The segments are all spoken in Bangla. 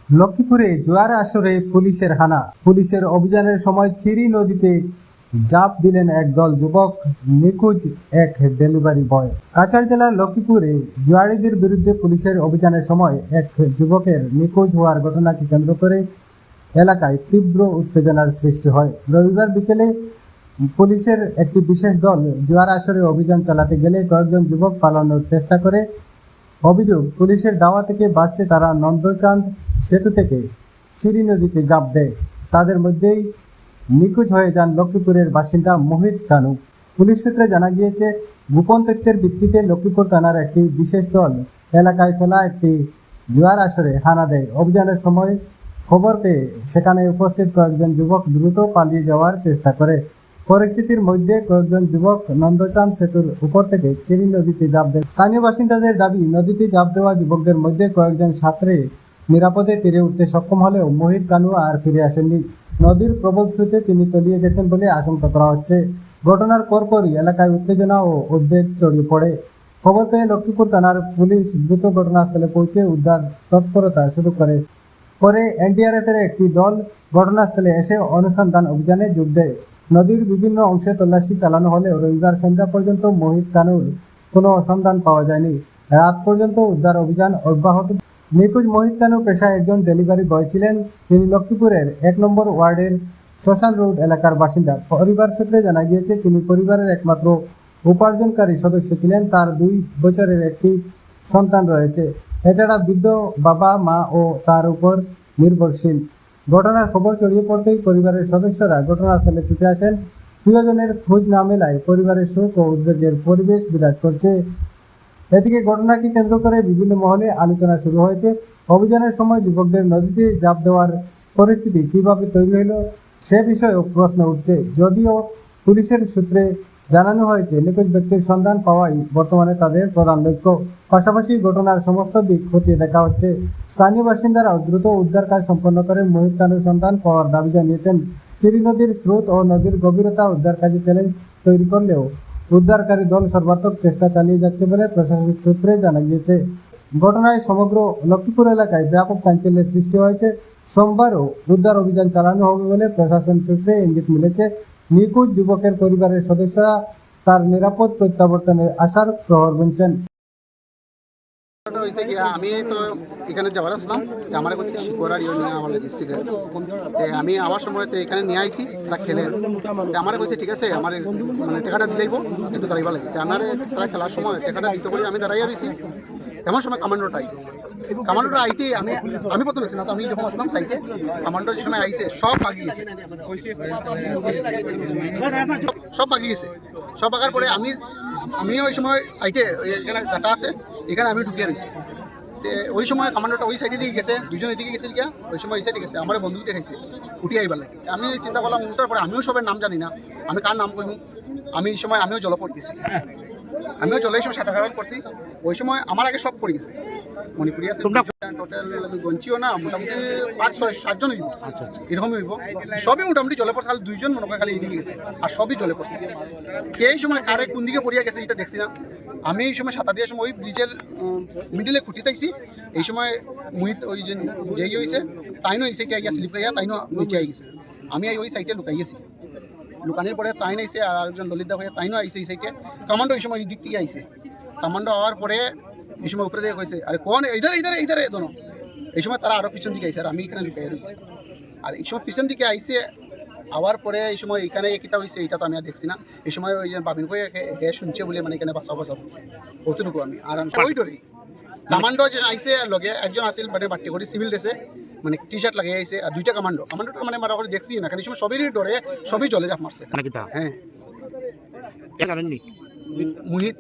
লক্ষ্মীপুরে জোয়ার আসরে পুলিশের হানা। পুলিশের অভিযানের সময় চিরি নদীতে ঝাঁপ দিলেন একদল যুবক, নিখোঁজ এক ডেলিভারি বয়। কাছাড় জেলার লক্ষ্মীপুরে জুয়ারিদের বিরুদ্ধে পুলিশের অভিযানের সময় এক যুবকের নিখোঁজ হওয়ার ঘটনাকে কেন্দ্র করে এলাকায় তীব্র উত্তেজনার সৃষ্টি হয়। রবিবার বিকেলে পুলিশের একটি বিশেষ দল জোয়ার আসরে অভিযান চালাতে গেলে কয়েকজন যুবক পালানোর চেষ্টা করে। অভিযোগ, পুলিশের দাওয়া থেকে বাঁচতে তারা নন্দচাঁদ সেতু থেকে চিরি নদীতে ঝাঁপ দেয়। তাদের মধ্যেই নিখোঁজ হয়ে যান লক্ষ্মীপুরের বাসিন্দা মোহিত কানু। পুলিশ সূত্রে জানা গিয়েছে, গোপন তথ্যের ভিত্তিতে লক্ষ্মীপুর থানার একটি বিশেষ দল এলাকায় চলা একটি জোয়ার আসরে হানা দেয়। অভিযানের সময় খবর পেয়ে সেখানে উপস্থিত কয়েকজন যুবক দ্রুত পালিয়ে যাওয়ার চেষ্টা করে। পরিস্থিতির মধ্যে কয়েকজন যুবক নন্দচাঁদ সেতুর উপর থেকে চিরি নদীতে ঝাঁপ দেয়। স্থানীয় বাসিন্দাদের দাবি, নদীতে ঝাঁপ দেওয়া যুবকদের মধ্যে কয়েকজন সাঁতরে নিরাপদে তীরে উঠতে সক্ষম হলেও মোহিত কানু আর ফিরে আসেননি। নদীর প্রবল স্রোতে তিনি তলিয়ে গেছেন বলে আশঙ্কা করা হচ্ছে। ঘটনার পরপরই এলাকায় উত্তেজনা ও উদ্বেগ ছড়িয়ে পড়ে। খবর পেয়ে লক্ষ্মীপুর থানার পুলিশ দ্রুত ঘটনাস্থলে পৌঁছে উদ্ধার তৎপরতা শুরু করে। পরে এনডিআরএফের একটি দল ঘটনাস্থলে এসে অনুসন্ধান অভিযানে যোগ দেয়। নদীর বিভিন্ন অংশে তল্লাশি চালানো হলেও রবিবার সন্ধ্যা পর্যন্ত মোহিত কানুর কোনো সন্ধান পাওয়া যায়নি। রাত পর্যন্ত উদ্ধার অভিযান অব্যাহত। নিখোঁজ মোহিত কানু পেশায় একজন ডেলিভারি বয় ছিলেন। তিনি লক্ষ্মীপুরের 1 নম্বর ওয়ার্ডের শ্মশান রোড এলাকার বাসিন্দা। পরিবার সূত্রে জানা গিয়েছে, তিনি পরিবারের একমাত্র উপার্জনকারী সদস্য ছিলেন। তার 2 বছরের একটি সন্তান রয়েছে। এছাড়া বৃদ্ধ বাবা মা ও তার উপর নির্ভরশীল। ঘটনার খবর ছড়িয়ে পড়তেই পরিবারের সদস্যরা ঘটনাস্থলে ছুটে আসেন। প্রিয়জনের খোঁজ না মেলায় পরিবারের শোক ও উদ্বেগের পরিবেশ বিরাজ করছে। এদিকে ঘটনাকে কেন্দ্র করে বিভিন্ন মহলে আলোচনা শুরু হয়েছে। অভিযানের সময় যুবকদের নদীতে ঝাঁপ দেওয়ার পরিস্থিতি কিভাবে তৈরি হলো সে বিষয়েও প্রশ্ন উঠছে। যদিও পুলিশের সূত্রে জানানো হয়েছে, নিখোঁজ ব্যক্তির সন্ধান পাওয়াই বর্তমানে তাদের প্রধান লক্ষ্য। পাশাপাশি ঘটনার সমস্ত দিক খতিয়ে দেখা হচ্ছে। স্থানীয় বাসিন্দারাও দ্রুত উদ্ধার কাজ সম্পন্ন করে মোহিত কানুর সন্ধান পাওয়ার দাবি জানিয়েছেন। চিরি নদীর স্রোত ও নদীর গভীরতা উদ্ধার কাজে চ্যালেঞ্জ তৈরি করলেও উদ্ধারকারী দল সর্বাত্মক চেষ্টা চালিয়ে যাচ্ছে বলে প্রশাসনিক সূত্রে জানা গিয়েছে। ঘটনায় সমগ্র লক্ষ্মীপুর এলাকায় ব্যাপক চাঞ্চল্যের সৃষ্টি হয়েছে। সোমবারও উদ্ধার অভিযান চালানো হবে বলে প্রশাসন সূত্রে ইঙ্গিত মিলেছে। নিখোঁজ যুবকের পরিবারের সদস্যরা তার নিরাপদ প্রত্যাবর্তনের আশার প্রহর গুনছেন। আমি তো এখানে যাওয়ার আসলাম, আমার কাছে শিকড়ার ইয়ে নিয়ে আমার লাগে সিগারেট। আমি আবার সময় তো এখানে নিয়ে আইসি, তারা খেলে আমার কাছে ঠিক আছে, আমার মানে টাকাটা দিলেইব, কিন্তু দাঁড়াইবা লাগে। আমার তারা খেলার সময় টাকাটা দিতে করে আমি দাঁড়াইয়া রয়েছি। এমন সময় কমান্ডোটা আইছে। কমান্ডোটা আইতে আমি প্রথম দেখছি না, তো আমি যখন আসলাম সাইটে, কমান্ডো যে সময় আইছে সব পাগিয়ে গেছে, সব পাগিয়ে গেছে। সব পাকার পরে আমি ওই সময় সাইটে এখানে ডাটা আছে, এখানে আমি ঢুকিয়ে রয়েছি। ওই সময় কমান্ডোটা ওই সাইডে দিকে গেছে, দুজন এদিকে গেছে গিয়া, ওই সময় এই সাইডে গেছে, আমার বন্ধু দেখাইছে উঠি আইবার লাগে। আমি চিন্তা করলাম উঠার পরে আমিও সবের নাম জানি না, আমি কার নাম কইম। আমি এই সময় আমিও জলপট গেছি, আমিও জলে সময় সাঁতার কাটা করছি। ওই সময় আমার আগে সব পড়ে গেছে। মণিপুরি আছে টোটাল, আমি গঞ্চিও না, মোটামুটি 5-6-7 জন হইব, এরকমই হইব। সবই মোটামুটি জলে পড়ছে, খালি 2 জন মনে হয় খালি এদিকে গেছে, আর সবই জলে পড়ছে। এই সময় কারে কোন দিকে পড়িয়া গেছে এটা দেখছি না। আমি এই সময় সাঁতার দেওয়ার সময় ওই ব্রিজের মিডিলে খুঁটি তাইছি। এই সময় মুহিত ওই যে যেই হয়েছে তাইনও এই সাইডে আইয়া স্লিপ খাইয়া তাইনও নিচে আই গেছে। আমি ওই সাইডে লুকাইয়েছি, লুকানোর পরে তাই আইসে, আর আরেকজন দলিত হয়ে তাইনও আইসে এই সাইডে। কমান্ডো এই সময় এই দিক থেকে আইসে। কমান্ডো হওয়ার পরে এই সময় উপরে দিয়ে কইছে, আরে কোন এইধারে দোনো। এই সময় তারা আরও পিছন দিকে আইসে, আর আমি এখানে লুকাই রয়েছি। আর এই সময় পিছন দিকে আইসে আওয়ার পরে এই সময় এখানে কিতা হয়েছে এটা তো আমি আর দেখছি না। এই সময় ওই যে বাবিন কই হে শুনছে বলে মানে এখানে বাঁচাও হচ্ছে, কতটুকু আমি আর ওই ডরেই। কমান্ডো যে আইসে লগে একজন আসিল, মানে বাট্টি করে সিভিল ড্রেসে, মানে টি শার্ট লাগিয়ে আইসে, আর 2টা কমান্ডোটা মানে মারা করে দেখছি না, এই সময় সবই ডরে, সবই জলে ঝাঁপ মারছে। হ্যাঁ, মুহিত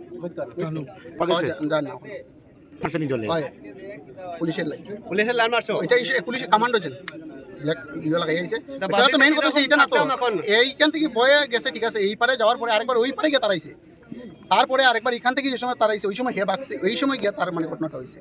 পুলিশের লাইন মারছো, এটা পুলিশের কমান্ডো যেন লাগাই আইছে। তো মেইন কথা হচ্ছে এটা না, তো এইখান থেকে বয়ে গেছে, ঠিক আছে, এই পারে যাওয়ার পরে আরেকবার ওই পারে গিয়ে তারাইছে, তারপরে আরেকবার এখান থেকে যে সময় তারাইছে ওই সময় হে বাগছে, ওই সময় গিয়ে তার মানে ঘটনাটা হয়েছে।